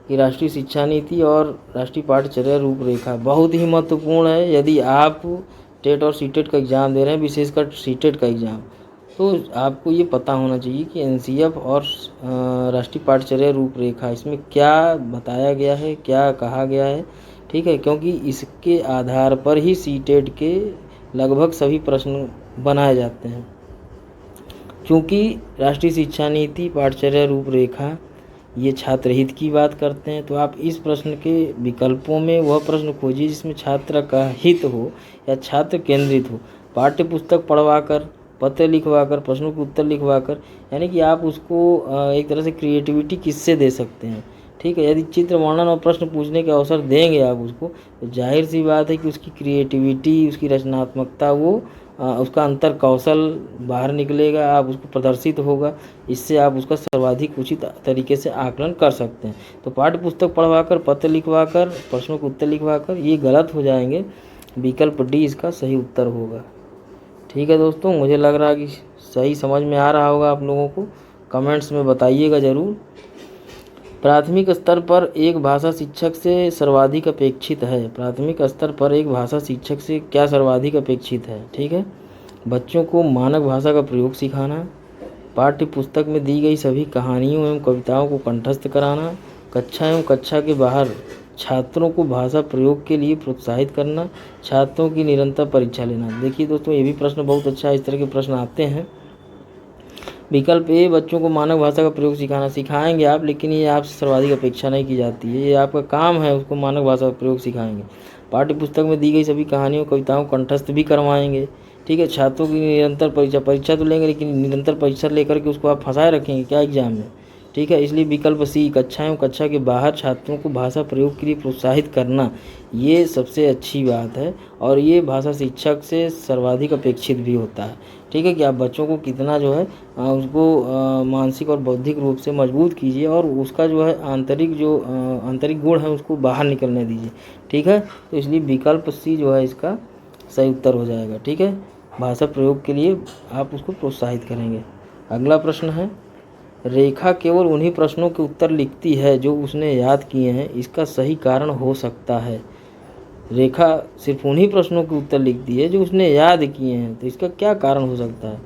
कि राष्ट्रीय शिक्षा नीति और राष्ट्रीय पाठ्यचर्या रूपरेखा बहुत ही महत्वपूर्ण है। यदि आप टेट और सीटेट का एग्ज़ाम दे रहे हैं, विशेषकर सीटेट का एग्ज़ाम, तो आपको ये पता होना चाहिए कि एनसीएफ और राष्ट्रीय पाठ्यचर्या रूपरेखा, इसमें क्या बताया गया है, क्या कहा गया है, ठीक है। क्योंकि इसके आधार पर ही सीटेट के लगभग सभी प्रश्न बनाए जाते हैं। क्योंकि राष्ट्रीय शिक्षा नीति, पाठ्यचर्या रूपरेखा ये छात्र हित की बात करते हैं, तो आप इस प्रश्न के विकल्पों में वह प्रश्न खोजिए जिसमें छात्र का हित हो या छात्र केंद्रित हो। पाठ्य पुस्तक पढ़वाकर, पत्र लिखवाकर, प्रश्नों के उत्तर लिखवाकर, यानी कि आप उसको एक तरह से क्रिएटिविटी किससे दे सकते हैं, ठीक है। यदि चित्र वर्णन और प्रश्न पूछने के अवसर देंगे आप उसको, तो जाहिर सी बात है कि उसकी क्रिएटिविटी, उसकी रचनात्मकता, वो उसका अंतर कौशल बाहर निकलेगा, आप उसको प्रदर्शित होगा। इससे आप उसका सर्वाधिक उचित तरीके से आकलन कर सकते हैं। तो पाठ्य पुस्तक पढ़वाकर, पत्र लिखवाकर, प्रश्नों के उत्तर लिखवाकर, ये गलत हो जाएंगे। विकल्प डी इसका सही उत्तर होगा, ठीक है। दोस्तों, मुझे लग रहा है कि सही समझ में आ रहा होगा आप लोगों को, कमेंट्स में बताइएगा ज़रूर। प्राथमिक स्तर पर एक भाषा शिक्षक से सर्वाधिक अपेक्षित है। प्राथमिक स्तर पर एक भाषा शिक्षक से क्या सर्वाधिक अपेक्षित है, ठीक है। बच्चों को मानक भाषा का प्रयोग सिखाना, पाठ्य पुस्तक में दी गई सभी कहानियों एवं कविताओं को कंठस्थ कराना, कक्षा एवं कक्षा के बाहर छात्रों को भाषा प्रयोग के लिए प्रोत्साहित करना, छात्रों की निरंतर परीक्षा लेना। देखिए दोस्तों, ये भी प्रश्न बहुत अच्छा है, इस तरह के प्रश्न आते हैं। विकल्प ए, बच्चों को मानक भाषा का प्रयोग सिखाना। सिखाएंगे आप, लेकिन ये आपसे सर्वाधिक अपेक्षा नहीं की जाती है, ये आपका काम है, उसको मानक भाषा का प्रयोग सिखाएंगे। पाठ्य पुस्तक में दी गई सभी कहानियों कविताओं कंठस्थ भी करवाएंगे, ठीक है। छात्रों की निरंतर परीक्षा तो लेंगे, लेकिन निरंतर परीक्षा लेकर के उसको आप फंसाए रखेंगे क्या एग्जाम में, ठीक है। इसलिए विकल्प सी, कक्षा एवं कक्षा के बाहर छात्रों को भाषा प्रयोग के लिए प्रोत्साहित करना, ये सबसे अच्छी बात है, और ये भाषा शिक्षक से सर्वाधिक अपेक्षित भी होता है, ठीक है। कि आप बच्चों को कितना जो है उसको मानसिक और बौद्धिक रूप से मजबूत कीजिए, और उसका जो है आंतरिक गुण है उसको बाहर निकलने दीजिए, ठीक है। तो इसलिए विकल्प सी जो है इसका सही उत्तर हो जाएगा, ठीक है। भाषा प्रयोग के लिए आप उसको प्रोत्साहित करेंगे। अगला प्रश्न है, रेखा केवल उन्हीं प्रश्नों के उत्तर लिखती है जो उसने याद किए हैं, इसका सही कारण हो सकता है। रेखा सिर्फ उन्हीं प्रश्नों के उत्तर लिखती है जो उसने याद किए हैं, तो इसका क्या कारण हो सकता है?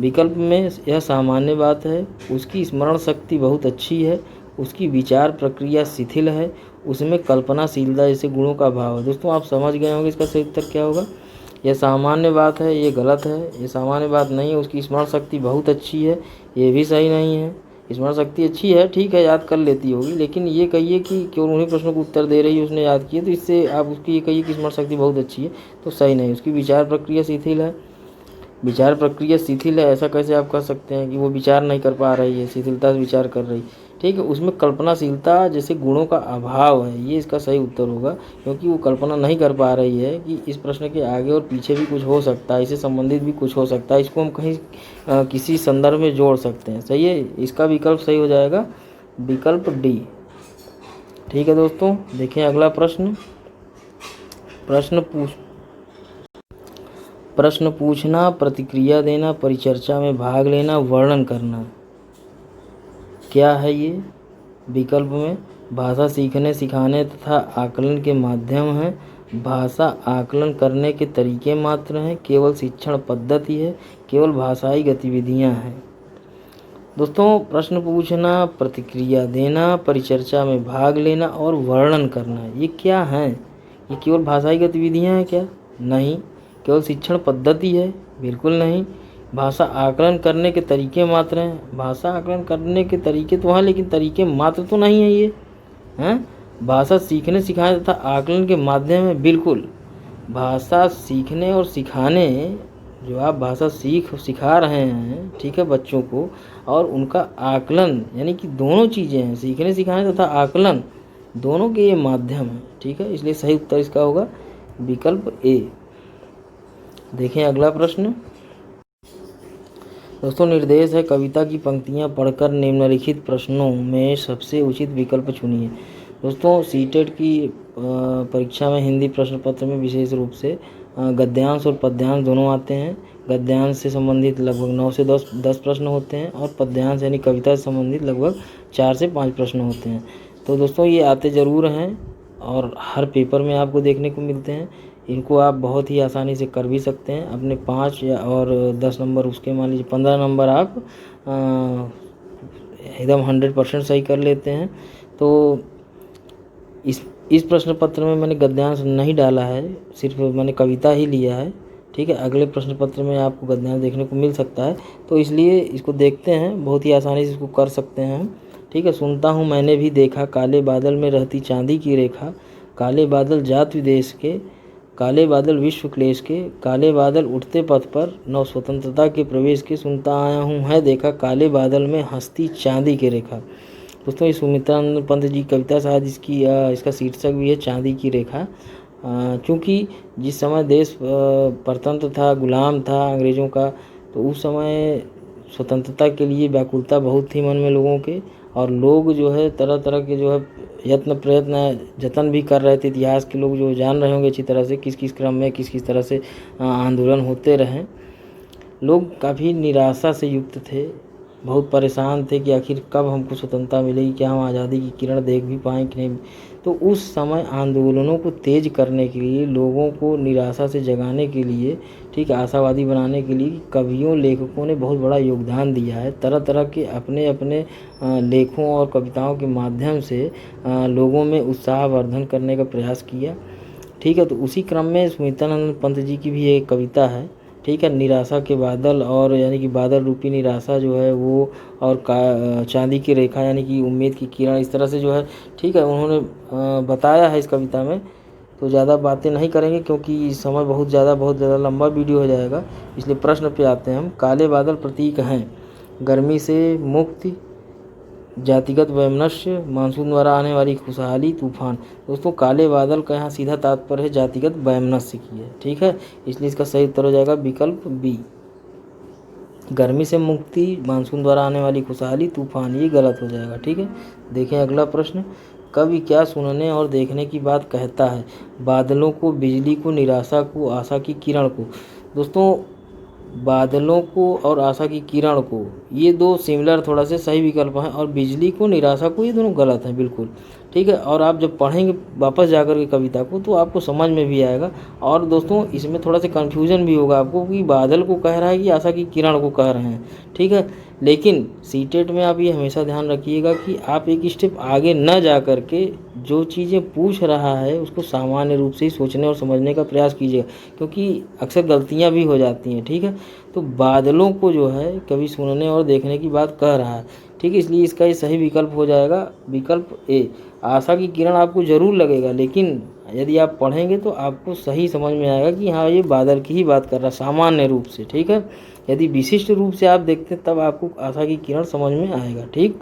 विकल्प में यह सामान्य बात है, उसकी स्मरण शक्ति बहुत अच्छी है, उसकी विचार प्रक्रिया शिथिल है, उसमें कल्पनाशीलता जैसे गुणों का अभाव है। दोस्तों आप समझ गए होंगे इसका सही उत्तर क्या होगा। यह सामान्य बात है, ये गलत है। ये सामान्य बात नहीं है, उसकी स्मरण शक्ति बहुत अच्छी है, ये भी सही नहीं है। स्मरण शक्ति अच्छी है, ठीक है, याद कर लेती होगी, लेकिन ये कहिए कि केवल उन्हीं प्रश्नों को उत्तर दे रही है, उसने याद किए, तो इससे आप उसकी ये कहिए कि स्मरण शक्ति बहुत अच्छी है, तो सही नहीं। उसकी विचार प्रक्रिया शिथिल है। विचार प्रक्रिया शिथिल है, ऐसा कैसे आप कह सकते हैं कि वो विचार नहीं कर पा रही है, शिथिलता से विचार कर रही, ठीक है। उसमें कल्पनाशीलता जैसे गुणों का अभाव है, ये इसका सही उत्तर होगा, क्योंकि वो कल्पना नहीं कर पा रही है कि इस प्रश्न के आगे और पीछे भी कुछ हो सकता है, इससे संबंधित भी कुछ हो सकता है, इसको हम कहीं किसी संदर्भ में जोड़ सकते हैं। सही है, इसका विकल्प सही हो जाएगा विकल्प डी। ठीक है दोस्तों, देखें अगला प्रश्न। प्रश्न पूछना, प्रतिक्रिया देना, परिचर्चा में भाग लेना, वर्णन करना, क्या है ये? विकल्प में भाषा सीखने, सिखाने तथा आकलन के माध्यम है, भाषा आकलन करने के तरीके मात्र हैं, केवल शिक्षण पद्धति है, केवल भाषाई गतिविधियां हैं। दोस्तों प्रश्न पूछना, प्रतिक्रिया देना, परिचर्चा में भाग लेना और वर्णन करना, ये क्या हैं? ये केवल भाषाई गतिविधियां हैं क्या? नहीं। केवल शिक्षण पद्धति है? बिल्कुल नहीं। भाषा आकलन करने के तरीके मात्र हैं? भाषा आकलन करने के तरीके तो हैं, लेकिन तरीके मात्र तो नहीं है ये हैं। भाषा सीखने, सिखाने तथा आकलन के माध्यम है, बिल्कुल। भाषा सीखने और सिखाने, जो आप भाषा सिखा रहे हैं, ठीक है, बच्चों को, और उनका आकलन, यानी कि दोनों चीज़ें हैं, सीखने सिखाने तथा आकलन, दोनों के ये माध्यम है, ठीक है। इसलिए सही उत्तर इसका होगा विकल्प ए। देखें अगला प्रश्न। दोस्तों निर्देश है, कविता की पंक्तियां पढ़कर निम्नलिखित प्रश्नों में सबसे उचित विकल्प चुनिए। दोस्तों सीटेट की परीक्षा में हिंदी प्रश्न पत्र में विशेष रूप से गद्यांश और पद्यांश दोनों आते हैं। गद्यांश से संबंधित लगभग 9 से 10 प्रश्न होते हैं, और पद्यांश यानी कविता से संबंधित लगभग 4 से 5 प्रश्न होते हैं। तो दोस्तों ये आते ज़रूर हैं और हर पेपर में आपको देखने को मिलते हैं। इनको आप बहुत ही आसानी से कर भी सकते हैं। अपने 5 या और 10 नंबर, उसके मान लीजिए 15 नंबर आप एकदम 100% सही कर लेते हैं। तो इस प्रश्न पत्र में मैंने गद्यांश नहीं डाला है, सिर्फ मैंने कविता ही लिया है, ठीक है। अगले प्रश्न पत्र में आपको गद्यांश देखने को मिल सकता है, तो इसलिए इसको देखते हैं, बहुत ही आसानी से इसको कर सकते हैं हम, ठीक है। सुनता हूँ मैंने भी देखा, काले बादल में रहती चांदी की रेखा, काले बादल जात विदेश के, काले बादल विश्व क्लेश के, काले बादल उठते पथ पर, नव स्वतंत्रता के प्रवेश के, सुनता आया हूँ है देखा, काले बादल में हंसती चांदी की रेखा। दोस्तों ये सुमित्रानंद पंत जी कविता, शायद इसका शीर्षक भी है चांदी की रेखा। क्योंकि जिस समय देश परतंत्र था, गुलाम था अंग्रेज़ों का, तो उस समय स्वतंत्रता के लिए व्याकुलता बहुत थी मन में लोगों के, और लोग जो है तरह तरह के जो है जतन भी कर रहे थे। इतिहास के लोग जो जान रहे होंगे अच्छी तरह से किस किस क्रम में किस किस तरह से आंदोलन होते रहे। लोग काफ़ी निराशा से युक्त थे, बहुत परेशान थे कि आखिर कब हमको स्वतंत्रता मिलेगी, क्या हम आज़ादी की किरण देख भी पाएँ कि नहीं। तो उस समय आंदोलनों को तेज करने के लिए, लोगों को निराशा से जगाने के लिए, ठीक है, आशावादी बनाने के लिए कवियों, लेखकों ने बहुत बड़ा योगदान दिया है। तरह तरह के अपने अपने लेखों और कविताओं के माध्यम से लोगों में उत्साहवर्धन करने का प्रयास किया, ठीक है। तो उसी क्रम में सुमित्रानंद पंत जी की भी एक कविता है, ठीक है, निराशा के बादल, और यानी कि बादल रूपी निराशा जो है वो, और चांदी की रेखा यानी कि उम्मीद की किरण, इस तरह से जो है, ठीक है, उन्होंने बताया है इस कविता में। तो ज़्यादा बातें नहीं करेंगे क्योंकि समय बहुत ज़्यादा लंबा वीडियो हो जाएगा, इसलिए प्रश्न पे आते हैं हम। काले बादल प्रतीक हैं गर्मी से मुक्ति, जातिगत वैमनस्य, मानसून द्वारा आने वाली खुशहाली, तूफान। दोस्तों काले बादल का यहाँ सीधा तात्पर्य है जातिगत वैमनस्य की है, ठीक है, इसलिए इसका सही उत्तर हो जाएगा विकल्प बी। गर्मी से मुक्ति, मानसून द्वारा आने वाली खुशहाली, तूफान, ये गलत हो जाएगा, ठीक है। देखें अगला प्रश्न। कवि क्या सुनने और देखने की बात कहता है? बादलों को, बिजली को, निराशा को, आशा की किरण को। दोस्तों बादलों को और आशा की किरण को, ये दो सिमिलर थोड़ा से सही विकल्प हैं, और बिजली को निराशा को ये दोनों गलत हैं बिल्कुल। ठीक है, और आप जब पढ़ेंगे वापस जाकर के कविता को तो आपको समझ में भी आएगा। और दोस्तों इसमें थोड़ा सा कन्फ्यूजन भी होगा आपको कि बादल को कह रहा है कि आशा की किरण को कह रहे हैं। ठीक है, लेकिन सीटेट में आप ये हमेशा ध्यान रखिएगा कि आप एक स्टेप आगे न जा कर के जो चीज़ें पूछ रहा है उसको सामान्य रूप से ही सोचने और समझने का प्रयास कीजिएगा, क्योंकि अक्सर गलतियां भी हो जाती हैं। ठीक है, तो बादलों को जो है कभी सुनने और देखने की बात कह रहा है। ठीक है, इसलिए इसका ये सही विकल्प हो जाएगा विकल्प ए। आशा की किरण आपको ज़रूर लगेगा, लेकिन यदि आप पढ़ेंगे तो आपको सही समझ में आएगा कि हाँ ये बादल की ही बात कर रहा है सामान्य रूप से। ठीक है, यदि विशिष्ट रूप से आप देखते हैं तब आपको आशा की किरण समझ में आएगा। ठीक,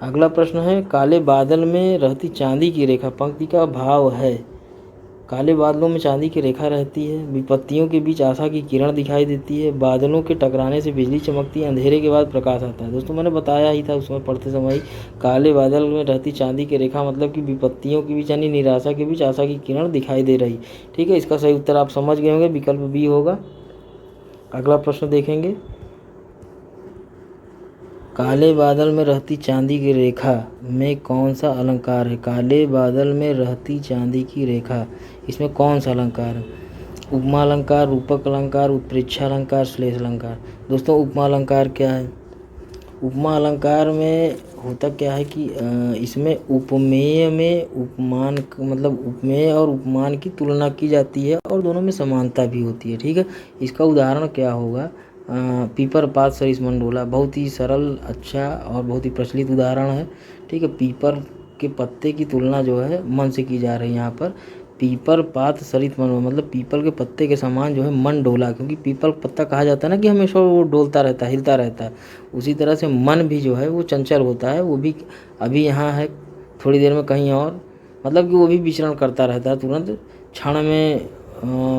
अगला प्रश्न है, काले बादल में रहती चांदी की रेखा, पंक्ति का भाव है। काले बादलों में चांदी की रेखा रहती है, विपत्तियों के बीच आशा की किरण दिखाई देती है, बादलों के टकराने से बिजली चमकती है, अंधेरे के बाद प्रकाश आता है। दोस्तों मैंने बताया ही था उसमें पढ़ते समय ही, काले बादल में रहती चांदी की रेखा मतलब कि विपत्तियों के बीच यानी निराशा के बीच आशा की किरण दिखाई दे रही। ठीक है, इसका सही उत्तर आप समझ गए होंगे, विकल्प बी होगा। अगला प्रश्न देखेंगे, काले बादल में रहती चांदी की रेखा में कौन सा अलंकार है। काले बादल में रहती चांदी की रेखा, इसमें कौन सा अलंकार है। उपमा अलंकार, रूपक अलंकार, उत्प्रेक्षा अलंकार, श्लेष अलंकार। दोस्तों उपमा अलंकार क्या है। उपमा अलंकार में होता क्या है कि इसमें उपमेय में उपमान मतलब उपमेय और उपमान की तुलना की जाती है और दोनों में समानता भी होती है। ठीक है, इसका उदाहरण क्या होगा, पीपर पात सरिस मंडोला, बहुत ही सरल अच्छा और बहुत ही प्रचलित उदाहरण है। ठीक है, पीपर के पत्ते की तुलना जो है मन से की जा रही है यहाँ पर। पीपर पात सरित मन मतलब पीपल के पत्ते के समान जो है मन डोला, क्योंकि पीपल पत्ता कहा जाता है ना कि हमेशा वो डोलता रहता है, हिलता रहता है। उसी तरह से मन भी जो है वो चंचल होता है, वो भी अभी यहाँ है थोड़ी देर में कहीं और, मतलब कि वो भी विचरण करता रहता है। तुरंत क्षण में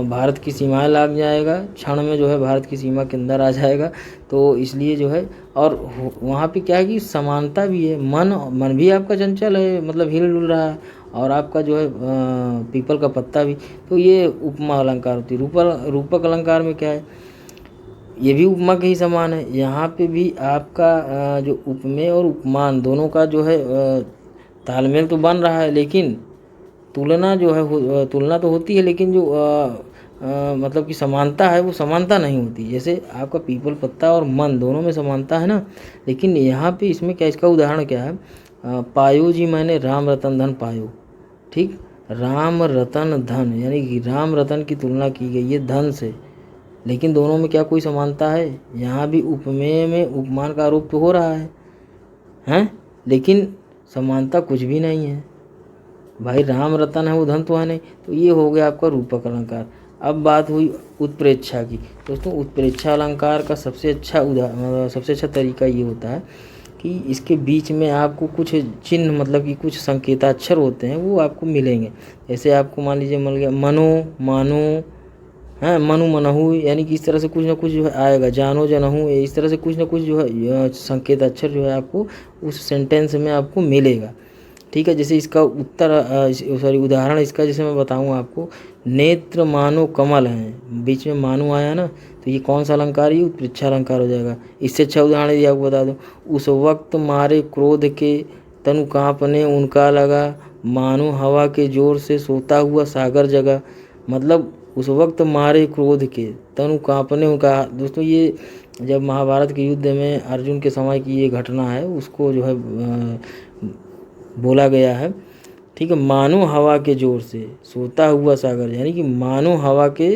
भारत की सीमाएं लाग जाएगा, क्षण में जो है भारत की सीमा के अंदर आ जाएगा। तो इसलिए जो है, और वहाँ पे क्या है कि समानता भी है, मन भी आपका चंचल है मतलब हिल डुल रहा है, और आपका जो है पीपल का पत्ता भी। तो ये उपमा अलंकार होती है। रूपक अलंकार में क्या है, ये भी उपमा के ही समान है। यहाँ पे भी आपका जो उपमेय और उपमान दोनों का जो है तालमेल तो बन रहा है, लेकिन तुलना जो है तुलना तो होती है, लेकिन जो मतलब कि समानता है वो समानता नहीं होती। जैसे आपका पीपल पत्ता और मन दोनों में समानता है ना, लेकिन यहाँ पे इसमें क्या, इसका उदाहरण क्या है, पायो जी मैंने राम रतन धन पायो। ठीक, राम रतन धन यानी कि राम रतन की तुलना की गई है धन से, लेकिन दोनों में क्या कोई समानता है। यहाँ भी उपमेय में उपमान का आरोप तो हो रहा है लेकिन समानता कुछ भी नहीं है। भाई राम रतन है वो धन तो है नहीं। तो ये हो गया आपका रूपक अलंकार। अब बात हुई उत्प्रेक्षा की। दोस्तों उत्प्रेक्षा अलंकार का सबसे अच्छा तरीका ये होता है कि इसके बीच में आपको कुछ चिन्ह मतलब कि कुछ संकेताक्षर होते हैं वो आपको मिलेंगे। जैसे आपको मान लीजिए मिल गया मनो मानो, मनु मनहु, यानी कि इस तरह से कुछ ना कुछ जो है आएगा, जानो जनहु, इस तरह से कुछ ना कुछ जो है संकेत अक्षर जो है आपको उस सेंटेंस में आपको मिलेगा। ठीक है, जैसे इसका उदाहरण इसका जैसे मैं बताऊँ आपको, नेत्र मानो कमल हैं, बीच में मानो आया ना, तो ये कौन सा अलंकार, ये उत्प्रेक्षा अलंकार हो जाएगा। इससे अच्छा उदाहरण यदि आपको बता दूँ, उस वक्त मारे क्रोध के तनु कांपने उनका लगा, मानो हवा के जोर से सोता हुआ सागर जगा। मतलब उस वक्त मारे क्रोध के तनु कांपने उनका। दोस्तों ये जब महाभारत के युद्ध में अर्जुन के समय की ये घटना है, उसको जो है बोला गया है। ठीक है, मानो हवा के जोर से सोता हुआ सागर, यानी कि मानो हवा के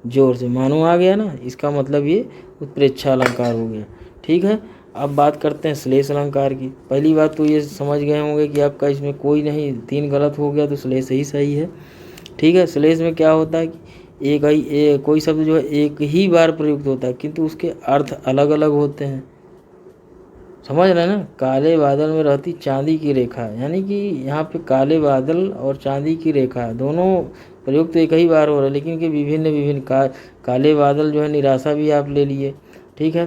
जोर से, मानो आ गया ना, इसका मतलब ये उत्प्रेक्षा अलंकार हो गया। ठीक है, अब बात करते हैं श्लेष अलंकार की। पहली बात तो ये समझ गए होंगे कि आपका इसमें कोई नहीं, 3 गलत हो गया तो श्लेष ही सही है। ठीक है, श्लेष में क्या होता है कि कोई शब्द जो है एक ही बार प्रयुक्त होता है किंतु उसके अर्थ अलग अलग होते हैं। समझ रहे हैं ना। काले बादल में रहती चांदी की रेखा, यानी कि यहाँ पे काले बादल और चांदी की रेखा दोनों प्रयुक्त एक ही बार हो रहा है, लेकिन कि विभिन्न काले बादल जो है निराशा भी आप ले लिए। ठीक है,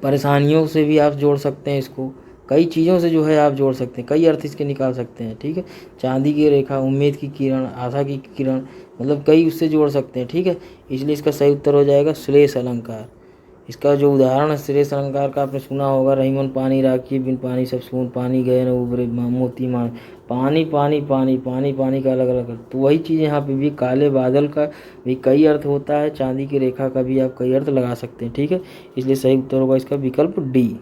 परेशानियों से भी आप जोड़ सकते हैं इसको। कई चीज़ों से जो है आप जोड़ सकते हैं, कई अर्थ इसके निकाल सकते हैं। ठीक है, चांदी की रेखा, उम्मीद की किरण, आशा की किरण, मतलब कई उससे जोड़ सकते हैं। ठीक है, इसलिए इसका सही उत्तर हो जाएगा श्लेष अलंकार। इसका जो उदाहरण है श्लेष अलंकार का आपने सुना होगा, रहीमन पानी राखी बिन पानी सब सून, पानी गए न उबरे मोती मान। पानी पानी पानी पानी पानी का अलग अलग अर्थ, तो वही चीज़ यहाँ पे भी काले बादल का भी कई अर्थ होता है, चांदी की रेखा का भी आप कई अर्थ लगा सकते हैं। ठीक है, इसलिए सही उत्तर होगा इसका विकल्प डी।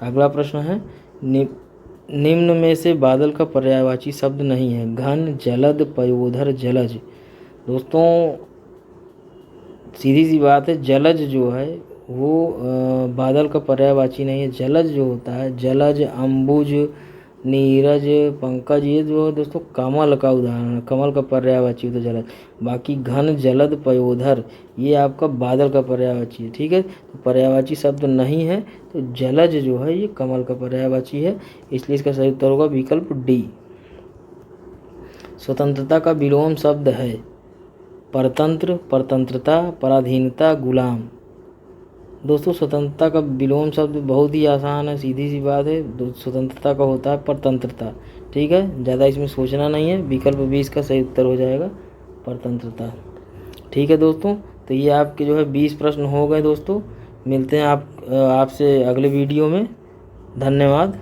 अगला प्रश्न है, निम्न में से बादल का पर्यायवाची शब्द नहीं है। घन, जलद, पयोधर, जलज। दोस्तों सीधी सी बात है, जलज जो है वो बादल का पर्यायवाची नहीं है। जलज जो होता है, जलज, अम्बुज, नीरज, पंकज, ये जो है दोस्तों कमल का उदाहरण है, कमल का पर्यायवाची होता है जलज। बाकी घन, जलद, पयोधर ये आपका बादल का पर्यायवाची है। ठीक है, तो पर्यायवाची शब्द नहीं है, तो जलज जो है ये कमल का पर्यायवाची है, इसलिए इसका सही उत्तर होगा विकल्प डी। स्वतंत्रता का विलोम शब्द है परतंत्र, परतंत्रता, पराधीनता, गुलाम। दोस्तों स्वतंत्रता का विलोम शब्द बहुत ही आसान है, सीधी सी बात है, स्वतंत्रता का होता है परतंत्रता। ठीक है, ज़्यादा इसमें सोचना नहीं है, विकल्प बी इसका सही उत्तर हो जाएगा परतंत्रता। ठीक है दोस्तों, तो ये आपके जो है 20 प्रश्न हो गए दोस्तों। मिलते हैं आपसे अगले वीडियो में। धन्यवाद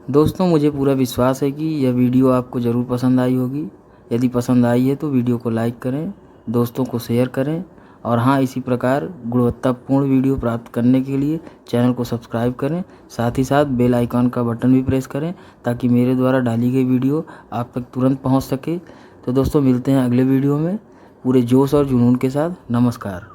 दोस्तों। मुझे पूरा विश्वास है कि यह वीडियो आपको ज़रूर पसंद आई होगी। यदि पसंद आई है तो वीडियो को लाइक करें, दोस्तों को शेयर करें, और हाँ, इसी प्रकार गुणवत्तापूर्ण वीडियो प्राप्त करने के लिए चैनल को सब्सक्राइब करें। साथ ही साथ बेल आइकन का बटन भी प्रेस करें ताकि मेरे द्वारा डाली गई वीडियो आप तक तुरंत पहुंच सके। तो दोस्तों मिलते हैं अगले वीडियो में पूरे जोश और जुनून के साथ। नमस्कार।